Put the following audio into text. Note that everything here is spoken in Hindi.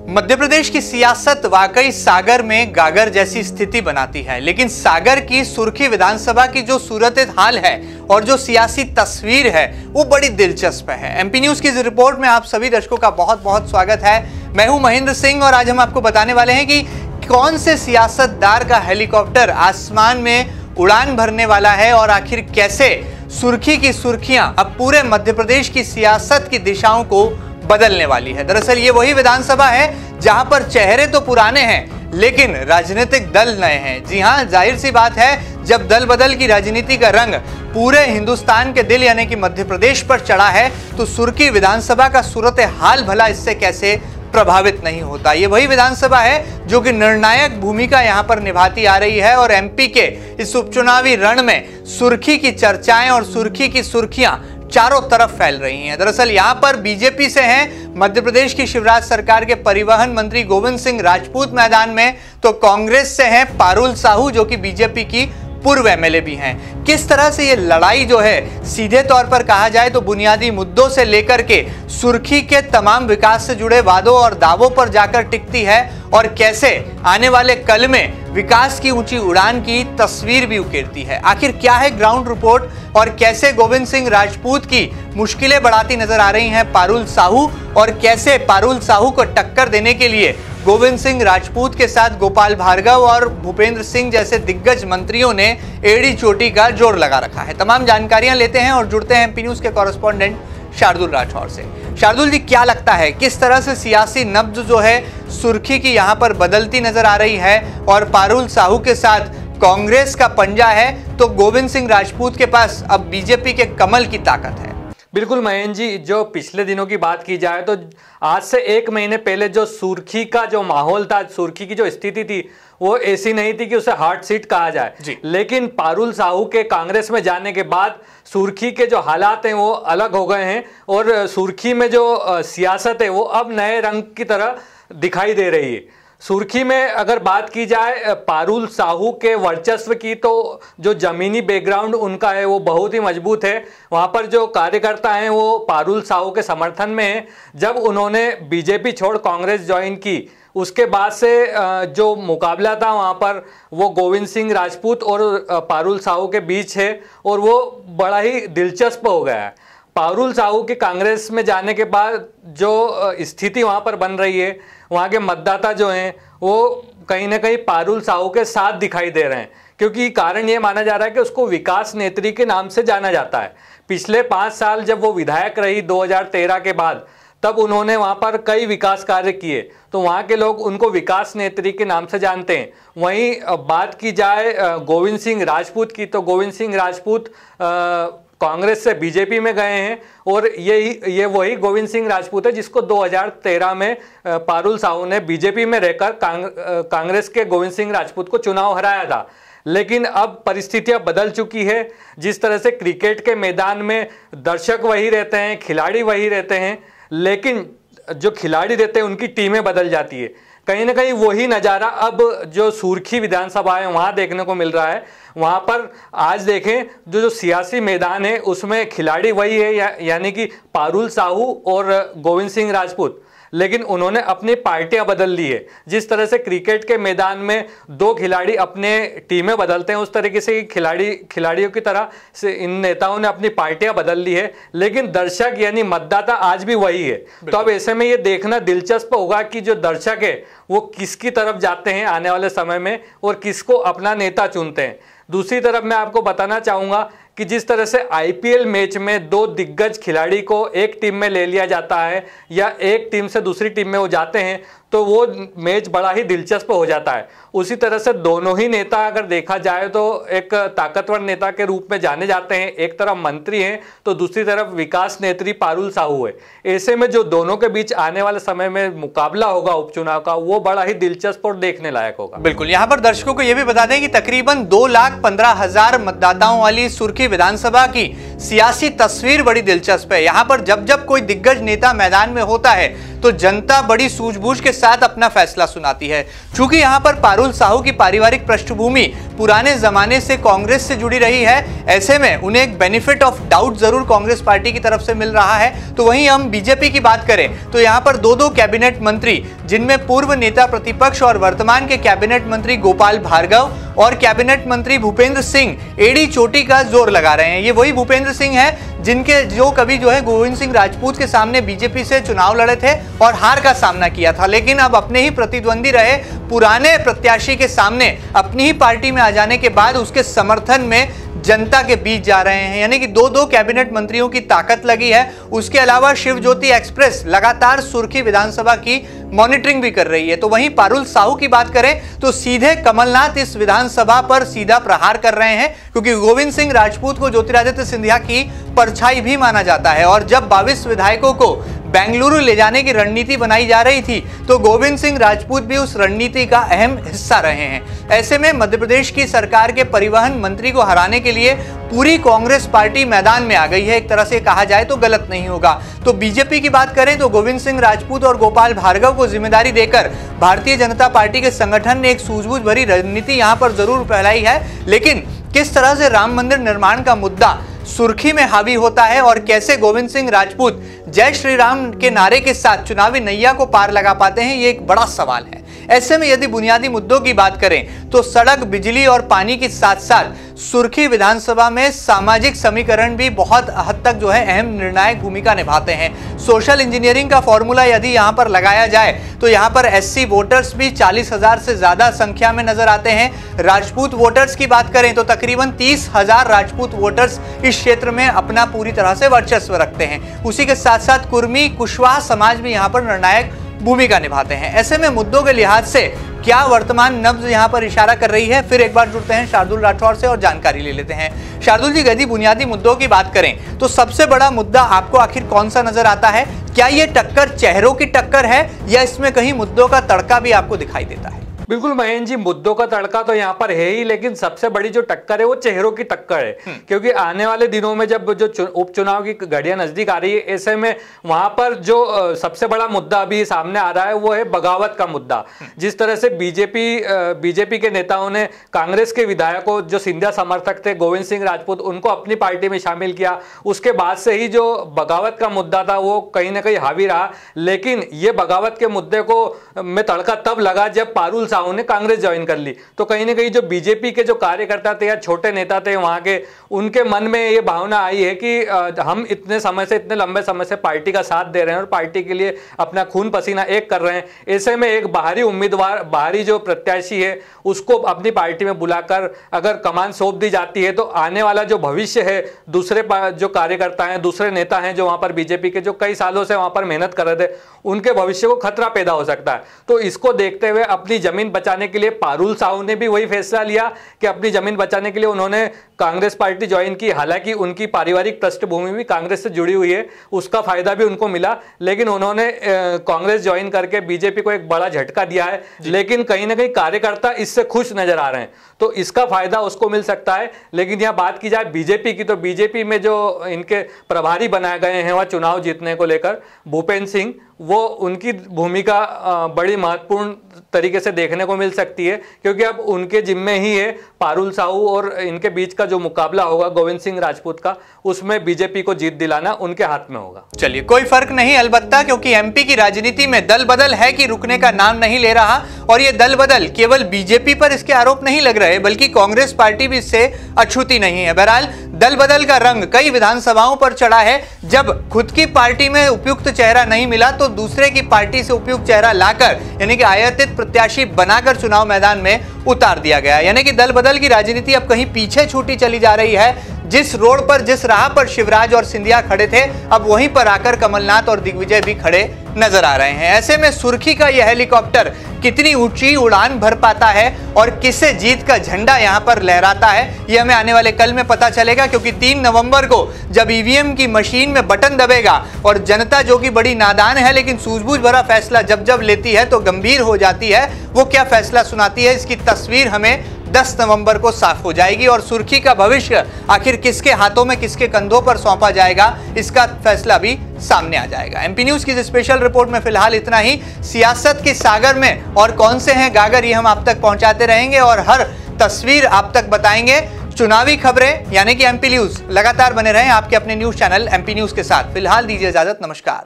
मध्य प्रदेश की सियासत वाकई सागर में गागर जैसी स्थिति बनाती है, लेकिन सागर की सुर्खी विधानसभा की जो सूरत हाल है और जो सियासी तस्वीर है वो बड़ी दिलचस्प है। एमपी न्यूज की इस रिपोर्ट में आप सभी दर्शकों का बहुत बहुत स्वागत है। मैं हूं महेंद्र सिंह और आज हम आपको बताने वाले हैं कि कौन से सियासतदार का हेलीकॉप्टर आसमान में उड़ान भरने वाला है और आखिर कैसे सुर्खी की सुर्खियां अब पूरे मध्य प्रदेश की सियासत की दिशाओं को बदलने वाली है। दरअसल ये वही विधानसभा है जहां पर चेहरे तो पुराने हैं लेकिन राजनीतिक दल नए हैं। जी हां, जाहिर सी बात है, जब दल बदल की राजनीति का रंग पूरे हिंदुस्तान के दिल यानी कि मध्य प्रदेश पर चढ़ा है तो सुर्खी विधानसभा का सूरत हाल भला इससे कैसे प्रभावित नहीं होता। ये वही विधानसभा है जो कि निर्णायक भूमिका यहां पर निभाती आ रही है और एमपी के इस उपचुनावी रण में सुर्खी की चर्चाएं और सुर्खी की सुर्खियां चारों तरफ फैल रही हैं। दरअसल यहां पर बीजेपी से हैं मध्य प्रदेश की शिवराज सरकार के परिवहन मंत्री गोविंद सिंह राजपूत मैदान में, तो कांग्रेस से हैं पारुल साहू जो कि बीजेपी की पूर्व एमएलए भी हैं। किस तरह से ये लड़ाई जो है सीधे तौर पर कहा जाए तो बुनियादी मुद्दों से लेकर के सुर्खी के तमाम विकास से जुड़े वादों और दावों पर जाकर टिकती है और कैसे आने वाले कल में विकास की ऊंची उड़ान की तस्वीर भी उकेरती है। आखिर क्या है ग्राउंड रिपोर्ट और कैसे गोविंद सिंह राजपूत की मुश्किलें बढ़ाती नजर आ रही हैं पारुल साहू और कैसे पारुल साहू को टक्कर देने के लिए गोविंद सिंह राजपूत के साथ गोपाल भार्गव और भूपेंद्र सिंह जैसे दिग्गज मंत्रियों ने एड़ी चोटी का जोर लगा रखा है। तमाम जानकारियां लेते हैं और जुड़ते हैं एमपी न्यूज के कॉरेस्पॉन्डेंट शार्दुल राठौर से। शार्दुल जी, क्या लगता है किस तरह से सियासी नब्ज जो है सुर्खी की यहां पर बदलती नजर आ रही है और पारुल साहू के साथ कांग्रेस का पंजा है तो गोविंद सिंह राजपूत के पास अब बीजेपी के कमल की ताकत है? बिल्कुल महेंद्र जी, जो पिछले दिनों की बात की जाए तो आज से 1 महीने पहले जो सुर्खी का जो माहौल था, सुर्खी की जो स्थिति थी वो ऐसी नहीं थी कि उसे हॉट सीट कहा जाए। लेकिन पारुल साहू के कांग्रेस में जाने के बाद सुर्खी के जो हालात हैं वो अलग हो गए हैं और सुर्खी में जो सियासत है वो अब नए रंग की तरह दिखाई दे रही है। सुर्खी में अगर बात की जाए पारुल साहू के वर्चस्व की तो जो जमीनी बैकग्राउंड उनका है वो बहुत ही मजबूत है। वहाँ पर जो कार्यकर्ता हैं वो पारुल साहू के समर्थन में हैं। जब उन्होंने बीजेपी छोड़ कांग्रेस ज्वाइन की उसके बाद से जो मुकाबला था वहाँ पर वो गोविंद सिंह राजपूत और पारुल साहू के बीच है और वो बड़ा ही दिलचस्प हो गया है। पारुल साहू के कांग्रेस में जाने के बाद जो स्थिति वहाँ पर बन रही है, वहाँ के मतदाता जो हैं वो कहीं ना कहीं पारुल साहू के साथ दिखाई दे रहे हैं, क्योंकि कारण ये माना जा रहा है कि उसको विकास नेत्री के नाम से जाना जाता है। पिछले 5 साल जब वो विधायक रही 2013 के बाद, तब उन्होंने वहाँ पर कई विकास कार्य किए तो वहाँ के लोग उनको विकास नेत्री के नाम से जानते हैं। वहीं बात की जाए गोविंद सिंह राजपूत की तो गोविंद सिंह राजपूत कांग्रेस से बीजेपी में गए हैं और ये वही गोविंद सिंह राजपूत है जिसको 2013 में पारुल साहू ने बीजेपी में रहकर कांग्रेस के गोविंद सिंह राजपूत को चुनाव हराया था। लेकिन अब परिस्थितियां बदल चुकी है। जिस तरह से क्रिकेट के मैदान में दर्शक वही रहते हैं, खिलाड़ी वही रहते हैं, लेकिन जो खिलाड़ी रहते हैं उनकी टीमें बदल जाती है। कहीं ना कहीं वही नज़ारा अब जो सुर्खी विधानसभा है वहाँ देखने को मिल रहा है। वहाँ पर आज देखें जो सियासी मैदान है उसमें खिलाड़ी वही है यानी कि पारुल साहू और गोविंद सिंह राजपूत, लेकिन उन्होंने अपनी पार्टियां बदल ली है। जिस तरह से क्रिकेट के मैदान में 2 खिलाड़ी अपने टीमें बदलते हैं उस तरीके से खिलाड़ियों की तरह से इन नेताओं ने अपनी पार्टियां बदल ली है, लेकिन दर्शक यानी मतदाता आज भी वही है। तो अब ऐसे में ये देखना दिलचस्प होगा कि जो दर्शक है वो किसकी तरफ जाते हैं आने वाले समय में और किसको अपना नेता चुनते हैं। दूसरी तरफ मैं आपको बताना चाहूँगा कि जिस तरह से आईपीएल मैच में 2 दिग्गज खिलाड़ी को एक टीम में ले लिया जाता है या एक टीम से दूसरी टीम में वो जाते हैं, तो वो मैच बड़ा ही दिलचस्प हो जाता है। उसी तरह से दोनों ही नेता अगर देखा जाए तो एक ताकतवर नेता के रूप में जाने जाते हैं, एक तरफ मंत्री हैं तो दूसरी तरफ विकास नेत्री पारुल साहू है। ऐसे में जो दोनों के बीच आने वाले समय में मुकाबला होगा उपचुनाव का, वो बड़ा ही दिलचस्प और देखने लायक होगा। बिल्कुल, यहाँ पर दर्शकों को यह भी बता दें कि तकरीबन 2,15,000 मतदाताओं वाली सुर्खी विधानसभा की सियासी तस्वीर बड़ी दिलचस्प है। यहाँ पर जब जब कोई दिग्गज नेता मैदान में होता है तो जनता बड़ी सूझबूझ के साथ अपना फैसला सुनाती है। चूंकि यहाँ पर पारुल साहू की पारिवारिक पृष्ठभूमि पुराने जमाने से कांग्रेस से जुड़ी रही है, ऐसे में उन्हें एक बेनिफिट ऑफ डाउट जरूर कांग्रेस पार्टी की तरफ से मिल रहा है। तो वहीं हम बीजेपी की बात करें तो यहाँ पर दो कैबिनेट मंत्री, जिनमें पूर्व नेता प्रतिपक्ष और वर्तमान के कैबिनेट मंत्री गोपाल भार्गव और कैबिनेट मंत्री भूपेंद्र सिंह एड़ी चोटी का जोर लगा रहे हैं। ये वही भूपेंद्र सिंह है जिनके जो कभी जो है गोविंद सिंह राजपूत के सामने बीजेपी से चुनाव लड़े थे और हार का सामना किया था, लेकिन अब अपने ही प्रतिद्वंदी रहे पुराने प्रत्याशी के सामने अपनी ही पार्टी में आ जाने के बाद उसके समर्थन में जनता के बीच जा रहे हैं। यानी कि दो कैबिनेट मंत्रियों की ताकत लगी है। उसके अलावा शिव ज्योति एक्सप्रेस लगातार सुर्खी विधानसभा की मॉनिटरिंग भी कर रही है। तो वहीं पारुल साहू की बात करें तो सीधे कमलनाथ इस विधानसभा पर सीधा प्रहार कर रहे हैं, क्योंकि गोविंद सिंह राजपूत को ज्योतिरादित्य सिंधिया की परछाई भी माना जाता है। और जब 22 विधायकों को बेंगलुरु ले जाने की रणनीति बनाई जा रही थी तो गोविंद सिंह राजपूत भी उस रणनीति का अहम हिस्सा रहे हैं। ऐसे में मध्य प्रदेश की सरकार के परिवहन मंत्री को हराने के लिए पूरी कांग्रेस पार्टी मैदान में आ गई है। एक तरह से कहा जाए तो गलत नहीं होगा। तो बीजेपी की बात करें तो गोविंद सिंह राजपूत और गोपाल भार्गव को जिम्मेदारी देकर भारतीय जनता पार्टी के संगठन ने एक सूझबूझ भरी रणनीति यहां पर जरूर फैलाई है, लेकिन किस तरह से राम मंदिर निर्माण का मुद्दा सुर्खी में हावी होता है और कैसे गोविंद सिंह राजपूत जय श्री राम के नारे के साथ चुनावी नैया को पार लगा पाते हैं, ये एक बड़ा सवाल है। ऐसे में यदि बुनियादी मुद्दों की बात करें तो सड़क, बिजली और पानी के साथ साथ सुर्खी विधानसभा में सामाजिक समीकरण भी बहुत हद तक जो है अहम निर्णायक भूमिका निभाते हैं। सोशल इंजीनियरिंग का फॉर्मूला यदि यहां पर लगाया जाए तो यहां पर एससी वोटर्स भी 40,000 से ज्यादा संख्या में नजर आते हैं। राजपूत वोटर्स की बात करें तो तकरीबन 30,000 राजपूत वोटर्स इस क्षेत्र में अपना पूरी तरह से वर्चस्व रखते हैं। उसी के साथ साथ कुर्मी, कुशवाहा समाज भी यहाँ पर निर्णायक भूमिका निभाते हैं। ऐसे में मुद्दों के लिहाज से क्या वर्तमान नब्ज यहां पर इशारा कर रही है? फिर एक बार जुड़ते हैं शार्दुल राठौर से और जानकारी ले लेते हैं। शार्दुल जी, यदि बुनियादी मुद्दों की बात करें तो सबसे बड़ा मुद्दा आपको आखिर कौन सा नजर आता है? क्या ये टक्कर चेहरों की टक्कर है या इसमें कहीं मुद्दों का तड़का भी आपको दिखाई देता है? बिल्कुल महेंद्र जी, मुद्दों का तड़का तो यहाँ पर है ही, लेकिन सबसे बड़ी जो टक्कर है वो चेहरों की टक्कर है। क्योंकि आने वाले दिनों में जब जो उपचुनाव की घड़ियां नजदीक आ रही है, ऐसे में वहां पर जो सबसे बड़ा मुद्दा अभी सामने आ रहा है वो है बगावत का मुद्दा। जिस तरह से बीजेपी के नेताओं ने कांग्रेस के विधायकों जो सिंधिया समर्थक थे गोविंद सिंह राजपूत, उनको अपनी पार्टी में शामिल किया, उसके बाद से ही जो बगावत का मुद्दा था वो कहीं ना कहीं हावी रहा। लेकिन ये बगावत के मुद्दे को में तड़का तब लगा जब पारुल साहू ने कांग्रेस ज्वाइन कर ली। तो कहीं ना कहीं जो बीजेपी के जो कार्यकर्ता थे या छोटे नेता थे वहां के, उनके मन में ये भावना आई है कि हम इतने लंबे समय से पार्टी का साथ दे रहे हैं और पार्टी के लिए अपना खून पसीना एक कर रहे हैं। ऐसे में एक बाहरी उम्मीदवार, बाहरी जो प्रत्याशी है, उसको अपनी पार्टी में बुलाकर अगर कमान सौंप दी जाती है तो आने वाला जो भविष्य है, दूसरे जो कार्यकर्ता हैं, दूसरे नेता हैं जो वहां पर बीजेपी के जो कई सालों से वहां पर मेहनत कर रहे थे, उनके भविष्य को खतरा पैदा हो सकता है। तो इसको देखते हुए अपनी जमीन बचाने के लिए पारुल साहू ने भी वही फैसला लिया कि अपनी जमीन बचाने के लिए उन्होंने कांग्रेस पार्टी ज्वाइन की। हालांकि उनकी पारिवारिक पृष्ठभूमि भी कांग्रेस से जुड़ी हुई है, उसका फायदा भी उनको मिला, लेकिन उन्होंने कांग्रेस ज्वाइन करके बीजेपी को एक बड़ा झटका दिया है। लेकिन कहीं ना कहीं कार्यकर्ता इससे खुश नजर आ रहे हैं, तो इसका फायदा उसको मिल सकता है। लेकिन यहां बात की जाए बीजेपी की, तो बीजेपी में जो इनके प्रभारी बनाए गए हैं वह चुनाव जीतने को लेकर भूपेंद्र सिंह, वो उनकी भूमिका बड़ी महत्वपूर्ण तरीके से देखने को मिल सकती है, क्योंकि अब उनके जिम्मे ही है पारुल साहू और इनके बीच का जो मुकाबला होगा गोविंद सिंह राजपूत का, उसमें बीजेपी को जीत दिलाना उनके हाथ में होगा। चलिए, कोई फर्क नहीं अलबत्ता, क्योंकि एमपी की राजनीति में दल बदल है कि रुकने का नाम नहीं ले रहा। और ये दल बदल केवल बीजेपी पर इसके आरोप नहीं लग रहे, बल्कि कांग्रेस पार्टी भी इससे अछूती नहीं है। बहरहाल दल बदल का रंग कई विधानसभाओं पर चढ़ा है। जब खुद की पार्टी में उपयुक्त चेहरा नहीं मिला तो दूसरे की पार्टी से उपयुक्त चेहरा लाकर, यानी कि आयातित प्रत्याशी बनाकर चुनाव मैदान में उतार दिया गया। यानी कि दल बदल की राजनीति अब कहीं पीछे छूटी चली जा रही है। जिस रोड पर, जिस राह पर शिवराज और सिंधिया खड़े थे, अब वहीं पर आकर कमलनाथ और दिग्विजय भी खड़े नजर आ रहे हैं। ऐसे में सुर्खी का यह हेलीकॉप्टर कितनी ऊंची उड़ान भर पाता है और किससे जीत का झंडा यहां पर लहराता है, यह हमें आने वाले कल में पता चलेगा, क्योंकि 3 नवंबर को जब ईवीएम की मशीन में बटन दबेगा और जनता जो कि बड़ी नादान है लेकिन सूझबूझ भरा फैसला जब जब लेती है तो गंभीर हो जाती है, वो क्या फैसला सुनाती है, इसकी तस्वीर हमें 10 नवंबर को साफ हो जाएगी। और सुर्खी का भविष्य आखिर किसके हाथों में, किसके कंधों पर सौंपा जाएगा, इसका फैसला भी सामने आ जाएगा। एमपी न्यूज की इस स्पेशल रिपोर्ट में फिलहाल इतना ही। सियासत के सागर में और कौन से हैं गागर, ये हम आप तक पहुंचाते रहेंगे और हर तस्वीर आप तक बताएंगे। चुनावी खबरें यानी कि एमपी न्यूज, लगातार बने रहें आपके अपने न्यूज चैनल एमपी न्यूज के साथ। फिलहाल दीजिए इजाजत, नमस्कार।